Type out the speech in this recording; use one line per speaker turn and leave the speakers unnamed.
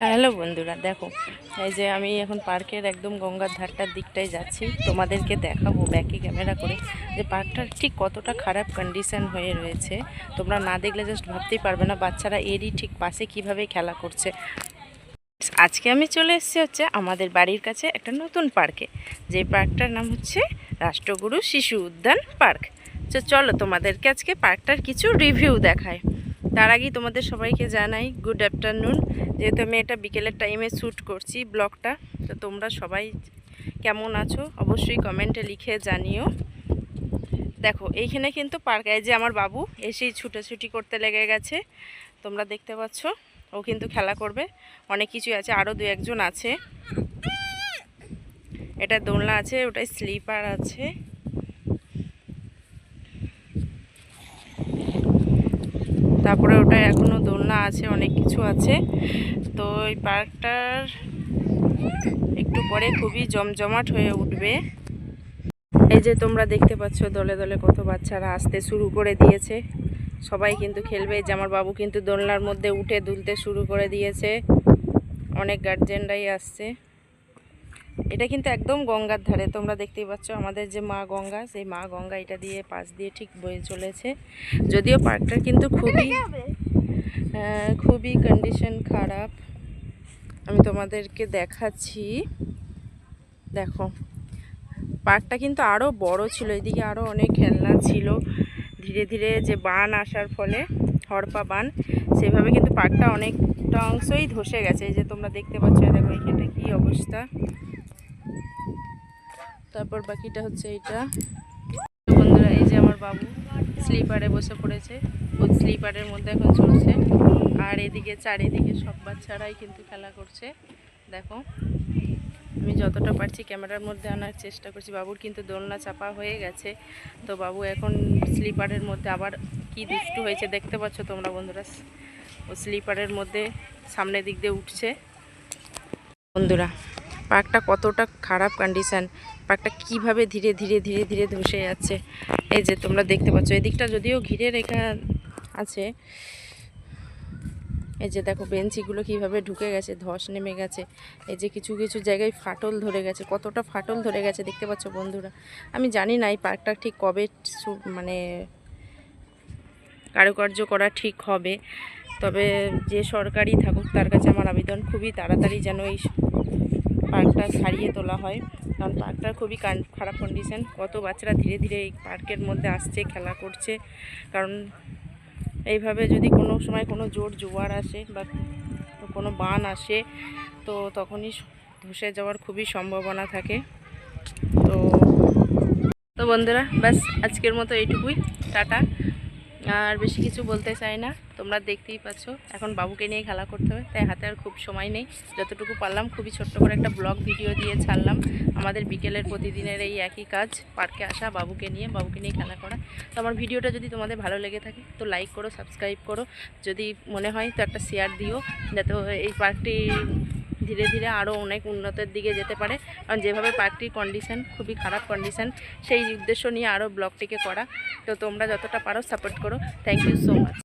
Hello বন্ধুরা, দেখো এই যে আমি এখন পার্কের একদম গঙ্গার ধারটার দিকটায় যাচ্ছি। তোমাদেরকে দেখাবো ব্যাকে ক্যামেরা করে যে পার্কটার ঠিক কতটা খারাপ কন্ডিশন হয়ে রয়েছে। তোমরা না দেখলে জাস্ট ভাবতেই পারবে না বাচ্চারা এরই ঠিক পাশে কিভাবে খেলা করছে। আজকে আমি চলে এসেছি হচ্ছে আমাদের বাড়ির কাছে একটা নতুন পার্কে, যে পার্কটার নাম হচ্ছে রাষ্ট্রগুরু শিশু উদ্যান পার্ক। তো চলো তোমাদেরকে আজকে পার্কটার কিছু রিভিউ দেখায়। তার আগেই তোমাদের সবাইকে জানাই গুড আফটারনুন, যেহেতু আমি এটা বিকেলের টাইমে শ্যুট করছি ব্লগটা। তো তোমরা সবাই কেমন আছো অবশ্যই কমেন্টে লিখে জানিও। দেখো এইখানে কিন্তু পার্কে যে আমার বাবু এসেই ছুটাছুটি করতে লেগে গেছে, তোমরা দেখতে পাচ্ছ। ও কিন্তু খেলা করবে, অনেক কিছুই আছে, আরও দু একজন আছে। এটা দোলনা আছে, ওটাই স্লিপার আছে। তারপরে ওটা এখনও দোলনা আছে, অনেক কিছু আছে। তো এই পার্কটার একটু পরে খুবই জমজমাট হয়ে উঠবে। এই যে তোমরা দেখতে পাচ্ছ দলে দলে কত বাচ্চারা আসতে শুরু করে দিয়েছে, সবাই কিন্তু খেলবে। যে আমার বাবু কিন্তু দোলনার মধ্যে উঠে দুলতে শুরু করে দিয়েছে, অনেক গার্জেনরাই আসছে। এটা কিন্তু একদম গঙ্গার ধারে, তোমরা দেখতেই পাচ্ছ আমাদের যে মা গঙ্গা, সেই মা গঙ্গা এটা দিয়ে পাশ দিয়ে ঠিক বয়ে চলেছে। যদিও পার্কটা কিন্তু খুবই কন্ডিশন খারাপ। আমি তোমাদেরকে দেখাচ্ছি, দেখো পার্কটা কিন্তু আরও বড় ছিল, এদিকে আরও অনেক খেলনা ছিল। ধীরে ধীরে যে বান আসার ফলে, হড়পা বান, সেভাবে কিন্তু পার্কটা অনেকটা অংশই ধসে গেছে। এই যে তোমরা দেখতে পাচ্ছ, দেখো এখানটা কী অবস্থা। তারপর বাকিটা হচ্ছে এইটা। বন্ধুরা এই যে আমার বাবু স্লিপারে বসে পড়েছে, ওই স্লিপারের মধ্যে এখন চলছে। আর এদিকে চারিদিকে সব বাচ্চারাই কিন্তু খেলা করছে। দেখো আমি যতটা পারছি ক্যামেরার মধ্যে আনার চেষ্টা করছি। বাবুর কিন্তু দোলনা চাপা হয়ে গেছে, তো বাবু এখন স্লিপারের মধ্যে আবার কি দুষ্টু হয়েছে দেখতে পাচ্ছ তোমরা বন্ধুরা। ও স্লিপারের মধ্যে সামনের দিক দিয়ে উঠছে। বন্ধুরা পার্কটা কতটা খারাপ কন্ডিশন, পার্কটা কিভাবে ধীরে ধীরে ধীরে ধীরে ধসে যাচ্ছে। এই যে তোমরা দেখতে পাচ্ছ, এদিকটা যদিও ঘিরে রেখা আছে। এই যে দেখো বেঞ্চিগুলো কিভাবে ঢুকে গেছে, ধস নেমে গেছে। এই যে কিছু কিছু জায়গায় ফাটল ধরে গেছে, কতটা ফাটল ধরে গেছে দেখতে পাচ্ছ বন্ধুরা। আমি জানি না এই পার্কটা ঠিক কবে মানে কারুকার্য করা ঠিক হবে, তবে যে সরকারি থাকুক তার কাছে আমার আবেদন খুবই তাড়াতাড়ি যেন এই পার্কটা সারিয়ে তোলা হয়। কারণ পার্কটার খুবই খারাপ কন্ডিশন। কত বাচ্চারা ধীরে ধীরে এই পার্কের মধ্যে আসছে, খেলা করছে। কারণ এইভাবে যদি কোনো সময় কোনো জোর জোয়ার আসে বা কোনো বান আসে, তো তখনই ধসে যাওয়ার খুবই সম্ভাবনা থাকে। তো বন্ধুরা ব্যাস আজকের মতো এইটুকুই, টাটা। আর বেশি কিছু বলতে চাই না, তোমরা দেখতেই পাচ্ছ এখন বাবুকে নিয়ে খেলা করতে হবে, তাই হাতে আর খুব সময় নেই। যতটুকু পারলাম খুবই ছোট্ট করে একটা ব্লগ ভিডিও দিয়ে ছাড়লাম। আমাদের বিকেলের প্রতিদিনের এই একই কাজ, পার্কে আসা, বাবুকে নিয়ে খেলা করা। তো আমার ভিডিওটা যদি তোমাদের ভালো লেগে থাকে তো লাইক করো, সাবস্ক্রাইব করো, যদি মনে হয় তো একটা শেয়ার দিও, যাতে এই পার্কটি ধীরে ধীরে আরও অনেক উন্নতির দিকে যেতে পারে। কারণ যেভাবে পার্কটির কন্ডিশন খুবই খারাপ কন্ডিশন, সেই উদ্দেশ্য নিয়ে আরও ব্লগটিকে করা। তো তোমরা যতটা পারো সাপোর্ট করো। Thank you so much.